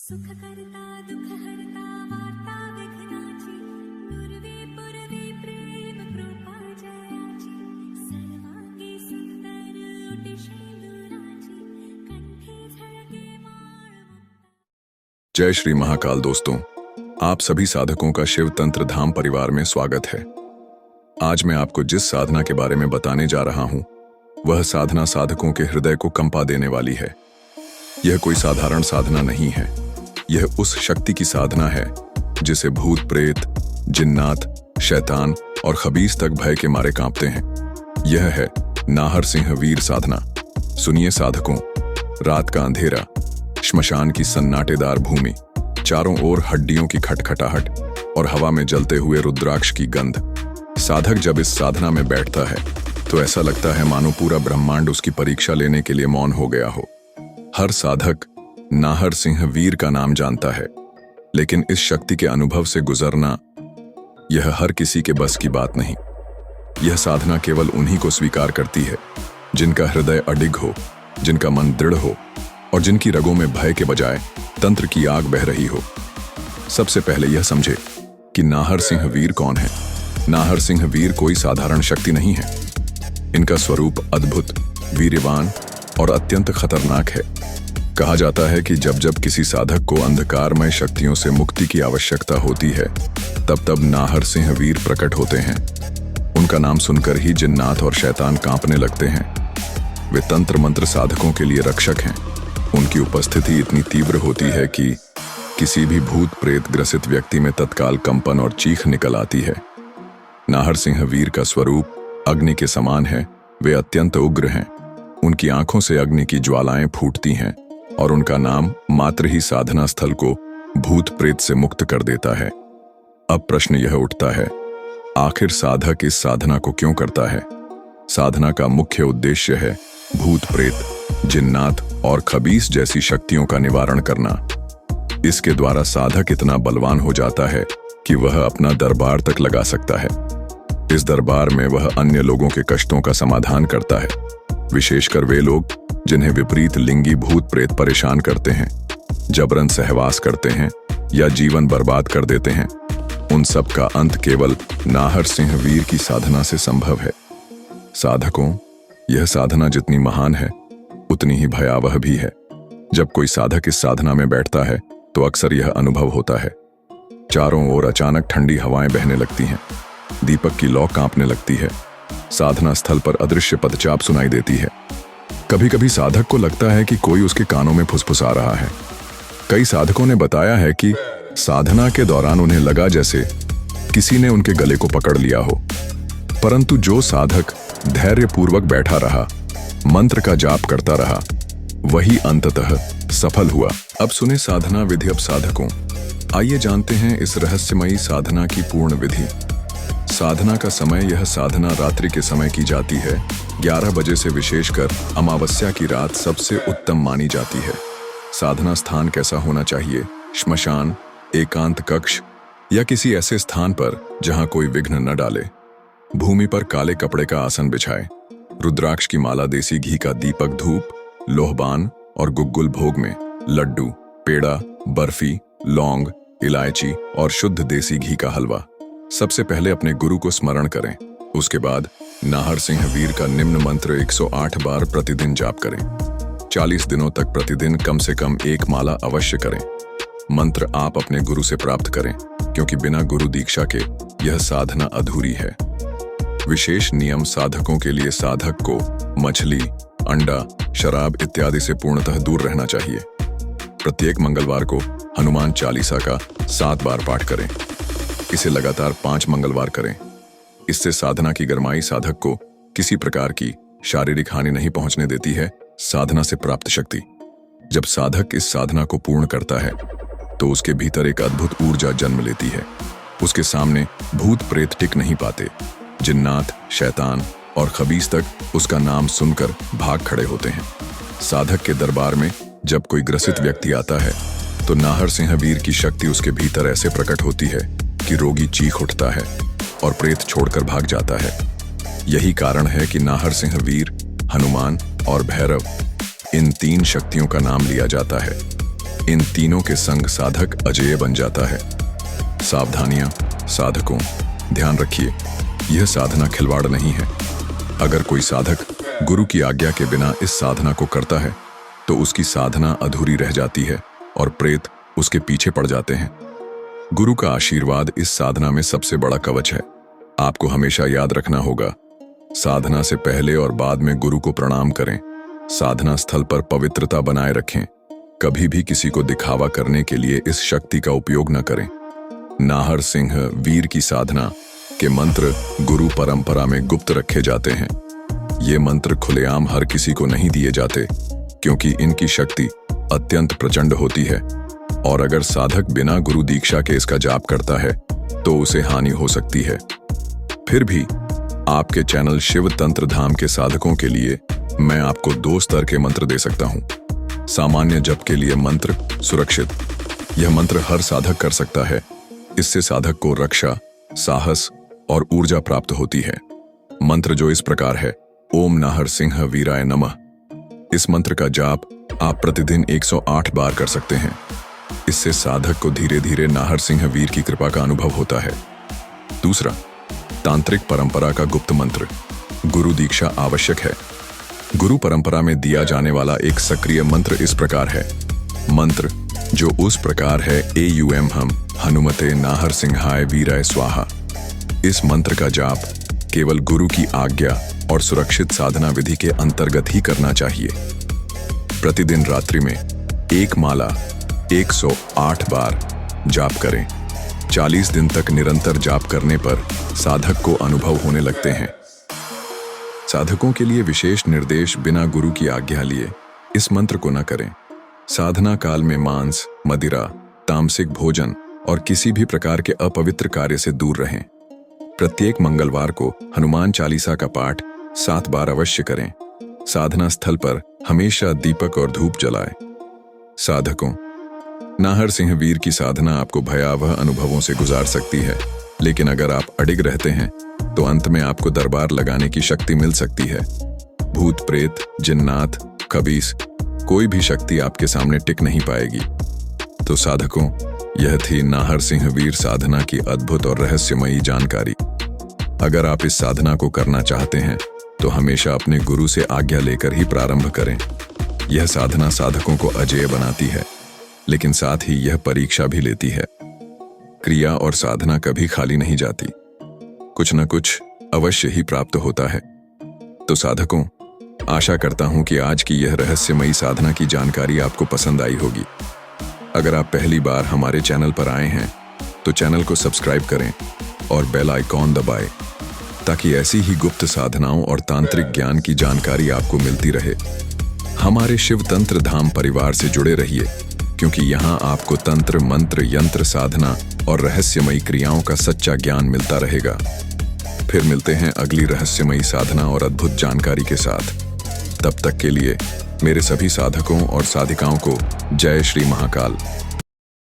सुख करता दुख हरता वार्ता विघ्नाची दुर्वे पुरवे प्रेम कृपा जयाची सर्वांगी सुंदर ओटी शेंदुराची कंठी झळके माळ मुक्ता। जय श्री महाकाल। दोस्तों, आप सभी साधकों का शिव तंत्र धाम परिवार में स्वागत है। आज मैं आपको जिस साधना के बारे में बताने जा रहा हूं, वह साधना साधकों के हृदय को कंपा देने वाली है। यह कोई साधारण साधना नहीं है। यह उस शक्ति की साधना है जिसे भूत प्रेत, जिन्नात, शैतान और खबीस तक भय के मारे कांपते हैं। यह है नाहर सिंह वीर साधना। सुनिए साधकों, रात का अंधेरा, श्मशान की सन्नाटेदार भूमि, चारों ओर हड्डियों की खटखटाहट और हवा में जलते हुए रुद्राक्ष की गंध। साधक जब इस साधना में बैठता है तो ऐसा लगता है मानो पूरा ब्रह्मांड उसकी परीक्षा लेने के लिए मौन हो गया हो। हर साधक नाहर सिंह वीर का नाम जानता है, लेकिन इस शक्ति के अनुभव से गुजरना यह हर किसी के बस की बात नहीं। यह साधना केवल उन्हीं को स्वीकार करती है जिनका हृदय अडिग हो, जिनका मन दृढ़ हो और जिनकी रगों में भय के बजाय तंत्र की आग बह रही हो। सबसे पहले यह समझे कि नाहर सिंह वीर कौन है। नाहर सिंह वीर कोई साधारण शक्ति नहीं है। इनका स्वरूप अद्भुत, वीर्यवान और अत्यंत खतरनाक है। कहा जाता है कि जब जब किसी साधक को अंधकारमय शक्तियों से मुक्ति की आवश्यकता होती है, तब तब नाहर सिंह वीर प्रकट होते हैं। उनका नाम सुनकर ही जिन्नात और शैतान कांपने लगते हैं। वे तंत्र मंत्र साधकों के लिए रक्षक हैं। उनकी उपस्थिति इतनी तीव्र होती है कि किसी भी भूत प्रेत ग्रसित व्यक्ति में तत्काल कंपन और चीख निकल आती है। नाहर सिंह वीर का स्वरूप अग्नि के समान है। वे अत्यंत उग्र हैं। उनकी आंखों से अग्नि की ज्वालाएं फूटती हैं और उनका नाम मात्र ही साधना स्थल को भूत प्रेत से मुक्त कर देता है। अब प्रश्न यह उठता है, आखिर साधक इस साधना को क्यों करता है? साधना का मुख्य उद्देश्य है भूत प्रेत, जिन्नात और खबीस जैसी शक्तियों का निवारण करना। इसके द्वारा साधक इतना बलवान हो जाता है कि वह अपना दरबार तक लगा सकता है। इस दरबार में वह अन्य लोगों के कष्टों का समाधान करता है, विशेषकर वे लोग जिन्हें विपरीत लिंगी भूत प्रेत परेशान करते हैं, जबरन सहवास करते हैं या जीवन बर्बाद कर देते हैं। उन सब का अंत केवल नाहर सिंह वीर की साधना से संभव है। साधकों, यह साधना जितनी महान है उतनी ही भयावह भी है। जब कोई साधक इस साधना में बैठता है तो अक्सर यह अनुभव होता है, चारों ओर अचानक ठंडी हवाएं बहने लगती हैं, दीपक की लौ कांपने लगती है, साधना स्थल पर अदृश्य पदचाप सुनाई देती है। कभी कभी साधक को लगता है कि कोई उसके कानों में फुसफुसा रहा है। कई साधकों ने बताया है कि साधना के दौरान उन्हें लगा जैसे किसी ने उनके गले को पकड़ लिया हो। परंतु जो साधक धैर्यपूर्वक बैठा रहा, मंत्र का जाप करता रहा, वही अंततः सफल हुआ। अब सुने साधना विधि। अब साधकों, आइए जानते हैं इस रहस्यमयी साधना की पूर्ण विधि। साधना का समय, यह साधना रात्रि के समय की जाती है। 11 बजे से विशेषकर अमावस्या की रात सबसे उत्तम मानी जाती है। साधना स्थान कैसा होना चाहिए? श्मशान, एकांत कक्ष या किसी ऐसे स्थान पर जहां कोई विघ्न न डाले। भूमि पर काले कपड़े का आसन बिछाए, रुद्राक्ष की माला, देसी घी का दीपक, धूप, लोहबान और गुग्गुल भोग में लड्डू, पेड़ा, बर्फी, लौंग, इलायची और शुद्ध देसी घी का हलवा। सबसे पहले अपने गुरु को स्मरण करें। उसके बाद नाहर सिंह वीर का निम्न मंत्र 108 बार प्रतिदिन जाप करें। 40 दिनों तक प्रतिदिन कम से कम एक माला अवश्य करें। मंत्र आप अपने गुरु से प्राप्त करें, क्योंकि बिना गुरु दीक्षा के यह साधना अधूरी है। विशेष नियम साधकों के लिए: साधक को मछली, अंडा, शराब इत्यादि से पूर्णतः दूर रहना चाहिए। प्रत्येक मंगलवार को हनुमान चालीसा का 7 बार पाठ करें। इसे लगातार 5 मंगलवार करें। इससे साधना की गरमाई साधक को किसी प्रकार की शारीरिक हानि नहीं पहुंचने देती है। साधना से प्राप्त शक्ति। जब साधक इस साधना को पूर्ण करता है तो उसके भीतर एक अद्भुत ऊर्जा जन्म लेती है। उसके सामने भूत प्रेत टिक नहीं पाते। जिन्नात, शैतान और खबीस तक उसका नाम सुनकर भाग खड़े होते हैं। साधक के दरबार में जब कोई ग्रसित व्यक्ति आता है तो नाहर सिंह वीर की शक्ति उसके भीतर ऐसे प्रकट होती है कि रोगी चीख उठता है और प्रेत छोड़कर भाग जाता है। यही कारण है कि नाहर सिंह वीर, हनुमान और भैरव, इन 3 शक्तियों का नाम लिया जाता है। इन तीनों के संग साधक अजेय बन जाता है। सावधानियां साधकों, ध्यान रखिए, यह साधना खिलवाड़ नहीं है। अगर कोई साधक गुरु की आज्ञा के बिना इस साधना को करता है तो उसकी साधना अधूरी रह जाती है और प्रेत उसके पीछे पड़ जाते हैं। गुरु का आशीर्वाद इस साधना में सबसे बड़ा कवच है। आपको हमेशा याद रखना होगा, साधना से पहले और बाद में गुरु को प्रणाम करें। साधना स्थल पर पवित्रता बनाए रखें। कभी भी किसी को दिखावा करने के लिए इस शक्ति का उपयोग न करें। नाहर सिंह वीर की साधना के मंत्र गुरु परंपरा में गुप्त रखे जाते हैं। ये मंत्र खुलेआम हर किसी को नहीं दिए जाते, क्योंकि इनकी शक्ति अत्यंत प्रचंड होती है और अगर साधक बिना गुरु दीक्षा के इसका जाप करता है तो उसे हानि हो सकती है। फिर भी आपके चैनल शिव तंत्र धाम के साधकों के लिए मैं आपको 2 स्तर के मंत्र दे सकता हूं। सामान्य जप के लिए मंत्र सुरक्षित, यह मंत्र हर साधक कर सकता है। इससे साधक को रक्षा, साहस और ऊर्जा प्राप्त होती है। मंत्र जो इस प्रकार है, ओम नाहर सिंह वीराय नमः। इस मंत्र का जाप आप प्रतिदिन 108 बार कर सकते हैं। इससे साधक को धीरे धीरे नाहर सिंह वीर की कृपा का अनुभव होता है। दूसरा, तांत्रिक परंपरा का गुप्त मंत्र। गुरु दीक्षा आवश्यक है। गुरु परंपरा में दिया जाने वाला एक सक्रिय मंत्र इस प्रकार है। मंत्र जो उस प्रकार है, एयूएम हम हनुमते नाहर सिंहाय वीराय स्वाहा। इस मंत्र का जाप केवल गुरु की आज्ञा और सुरक्षित साधना विधि के अंतर्गत ही करना चाहिए। प्रतिदिन रात्रि में एक माला 108 बार जाप करें। 40 दिन तक निरंतर जाप करने पर साधक को अनुभव होने लगते हैं। साधकों के लिए विशेष निर्देश, बिना गुरु की आज्ञा लिए इस मंत्र को न करें। साधना काल में मांस, मदिरा, तामसिक भोजन और किसी भी प्रकार के अपवित्र कार्य से दूर रहें। प्रत्येक मंगलवार को हनुमान चालीसा का पाठ 7 बार अवश्य करें। साधना स्थल पर हमेशा दीपक और धूप जलाएं। साधकों, नाहर सिंह वीर की साधना आपको भयावह अनुभवों से गुजार सकती है, लेकिन अगर आप अडिग रहते हैं तो अंत में आपको दरबार लगाने की शक्ति मिल सकती है। भूत प्रेत, जिन्नात, खबीस, कोई भी शक्ति आपके सामने टिक नहीं पाएगी। तो साधकों, यह थी नाहर सिंह वीर साधना की अद्भुत और रहस्यमयी जानकारी। अगर आप इस साधना को करना चाहते हैं तो हमेशा अपने गुरु से आज्ञा लेकर ही प्रारंभ करें। यह साधना साधकों को अजेय बनाती है, लेकिन साथ ही यह परीक्षा भी लेती है। क्रिया और साधना कभी खाली नहीं जाती, कुछ न कुछ अवश्य ही प्राप्त होता है। तो साधकों, आशा करता हूं कि आज की यह रहस्यमयी साधना की जानकारी आपको पसंद आई होगी। अगर आप पहली बार हमारे चैनल पर आए हैं तो चैनल को सब्सक्राइब करें और बेल आइकॉन दबाएं, ताकि ऐसी ही गुप्त साधनाओं और तांत्रिक ज्ञान की जानकारी आपको मिलती रहे। हमारे शिव तंत्र धाम परिवार से जुड़े रहिए, क्योंकि यहाँ आपको तंत्र, मंत्र, यंत्र, साधना और रहस्यमयी क्रियाओं का सच्चा ज्ञान मिलता रहेगा। फिर मिलते हैं अगली रहस्यमयी साधना और अद्भुत जानकारी के साथ। तब तक के लिए मेरे सभी साधकों और साधिकाओं को जय श्री महाकाल।